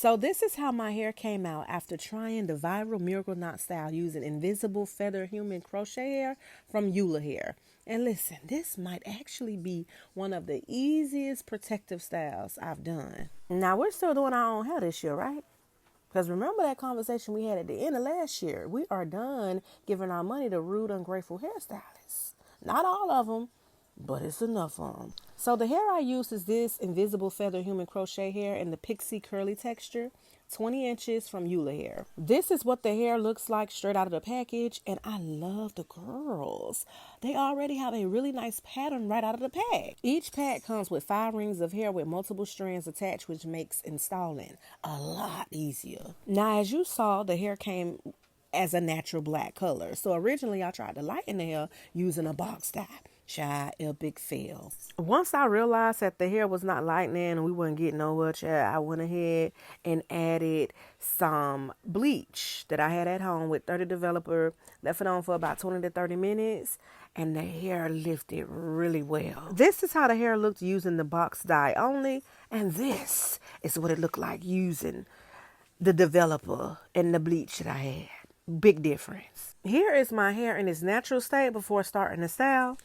So this is how my hair came out after trying the viral Miracle Knot style using invisible feather human crochet hair from Ulahair. And listen, this might actually be one of the easiest protective styles I've done. Now we're still doing our own hair this year, right? Because remember that conversation we had at the end of last year. We are done giving our money to rude, ungrateful hairstylists. Not all of them, but it's enough of them. So the hair I use is this invisible feather human crochet hair in the Pixie Curly texture, 20 inches from Ulahair. This is what the hair looks like straight out of the package, and I love the girls. They already have a really nice pattern right out of the pack. Each pack comes with 5 rings of hair with multiple strands attached, which makes installing a lot easier. Now, as you saw, the hair came as a natural black color. So originally I tried to lighten the hair using a box dye. Child, epic fail. Once I realized that the hair was not lightening and we weren't getting nowhere, child, I went ahead and added some bleach that I had at home with 30 developer, left it on for about 20 to 30 minutes, and the hair lifted really well. This is how the hair looked using the box dye only, and this is what it looked like using the developer and the bleach that I had. Big difference. Here is my hair in its natural state before starting the style.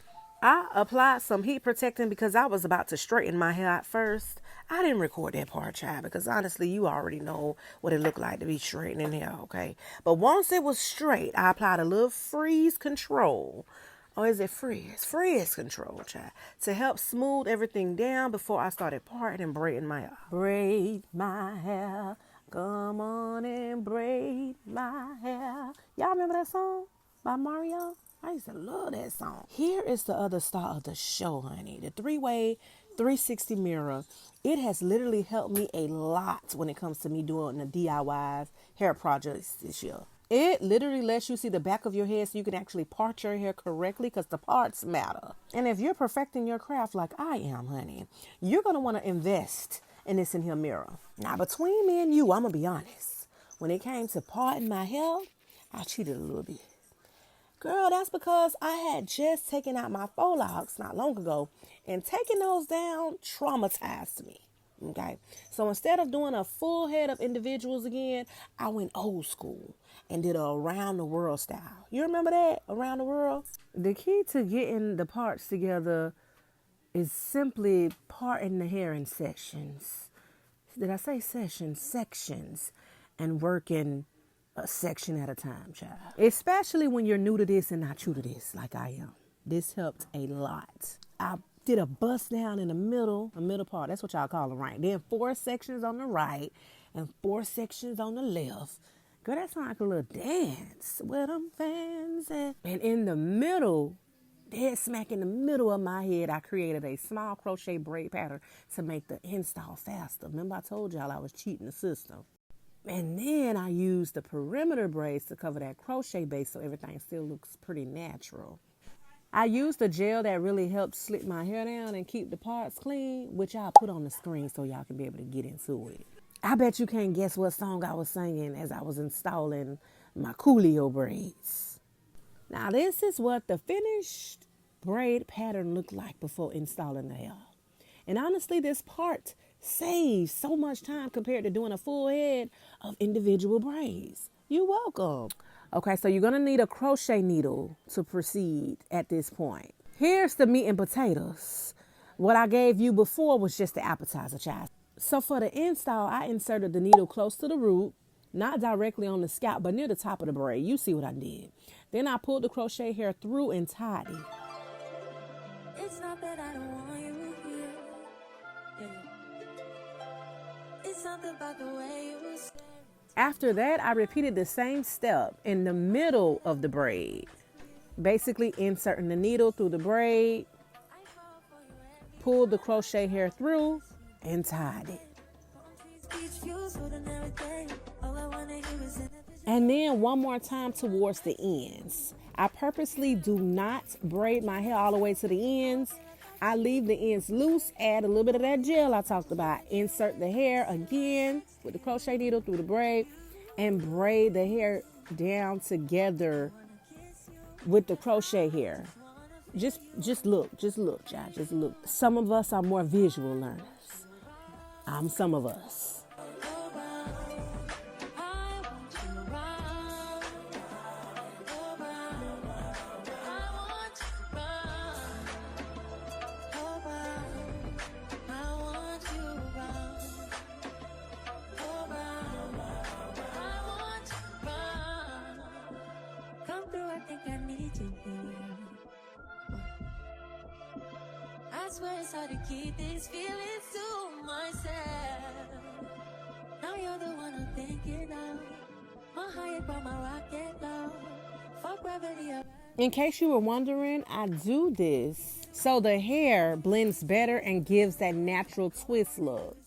I applied some heat protectant because I was about to straighten my hair out first. I didn't record that part, child, because honestly, you already know what it looked like to be straightening hair, okay? But once it was straight, I applied a little freeze control. Or is it freeze? Freeze control, child, to help smooth everything down before I started parting and braiding my hair. Braid my hair. Come on and braid my hair. Y'all remember that song by Mario? I used to love that song. Here is the other star of the show, honey. The 3-way 360 mirror. It has literally helped me a lot when it comes to me doing the DIY hair projects this year. It literally lets you see the back of your head so you can actually part your hair correctly because the parts matter. And if you're perfecting your craft like I am, honey, you're going to want to invest in this in here mirror. Now, between me and you, I'm going to be honest. When it came to parting my hair, I cheated a little bit. Girl, that's because I had just taken out my faux locks not long ago, and taking those down traumatized me. Okay, so instead of doing a full head of individuals again, I went old school and did a around the world style. You remember that? Around the world? The key to getting the parts together is simply parting the hair in sections. Did I say sessions? Sections. And working a section at a time, child. Especially when you're new to this and not true to this like I am. This helped a lot. I did a bust down in the middle, a middle part. That's what y'all call it, right? Then 4 sections on the right and 4 sections on the left. Girl, that sounds like a little dance. Where them fans at? And in the middle, dead smack in the middle of my head, I created a small crochet braid pattern to make the install faster. Remember I told y'all I was cheating the system. And then I used the perimeter braids to cover that crochet base so everything still looks pretty natural. I used the gel that really helps slick my hair down and keep the parts clean, which I'll put on the screen so y'all can be able to get into it. I bet you can't guess what song I was singing as I was installing my Coolio braids. Now this is what the finished braid pattern looked like before installing the hair. And honestly, this part saves so much time compared to doing a full head of individual braids. You're welcome. Okay, so you're going to need a crochet needle to proceed at this point. Here's the meat and potatoes. What I gave you before was just the appetizer, child. So for the install, I inserted the needle close to the root, not directly on the scalp, but near the top of the braid. You see what I did. Then I pulled the crochet hair through and tied it. It's not that I don't want you here. It's something about the way you was. After that, I repeated the same step in the middle of the braid. Basically inserting the needle through the braid, pulled the crochet hair through, and tied it. And then one more time towards the ends. I purposely do not braid my hair all the way to the ends. I leave the ends loose, add a little bit of that gel I talked about, insert the hair again with the crochet needle through the braid, and braid the hair down together with the crochet hair. Just look, child, just look. Some of us are more visual learners. I'm some of us. swear it's hard to keep these feelings to myself. Now you're the one I'm thinking of. My high brought my rocket low. Fuck gravity up. In case you were wondering, I do this so the hair blends better and gives that natural twist look.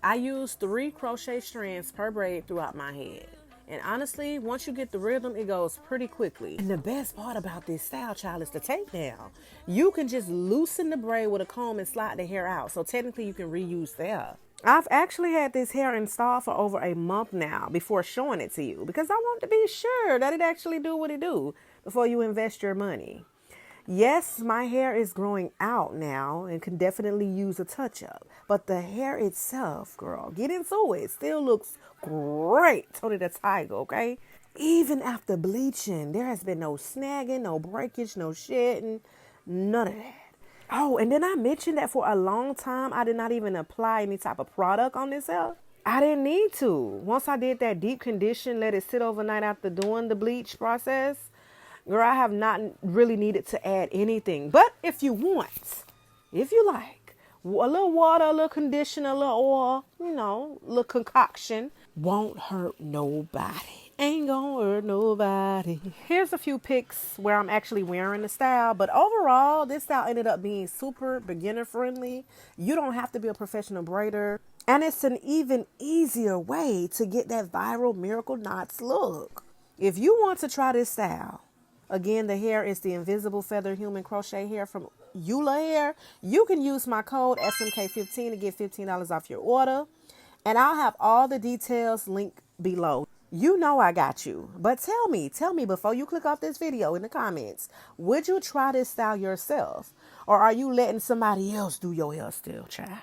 I use 3 crochet strands per braid throughout my head. And honestly, once you get the rhythm, it goes pretty quickly. And the best part about this style, child, is the takedown. You can just loosen the braid with a comb and slide the hair out. So technically, you can reuse the hair. I've actually had this hair installed for over a month now before showing it to you because I want to be sure that it actually do what it do before you invest your money. Yes, my hair is growing out now and can definitely use a touch-up. But the hair itself, girl, get into it. Still looks great. Tony the Tiger, okay? Even after bleaching, there has been no snagging, no breakage, no shedding, none of that. Oh, and then I mentioned that for a long time, I did not even apply any type of product on this hair. I didn't need to. Once I did that deep condition, let it sit overnight after doing the bleach process, girl, I have not really needed to add anything. But if you want, if you like, a little water, a little conditioner, a little oil, a little concoction, won't hurt nobody. Ain't gonna hurt nobody. Here's a few pics where I'm actually wearing the style. But overall, this style ended up being super beginner friendly. You don't have to be a professional braider. And it's an even easier way to get that viral miracle knots look. If you want to try this style, again, the hair is the invisible feather human crochet hair from Ulahair. You can use my code SMK15 to get $15 off your order. And I'll have all the details linked below. You know I got you. But tell me before you click off this video in the comments, would you try this style yourself? Or are you letting somebody else do your hair still, child?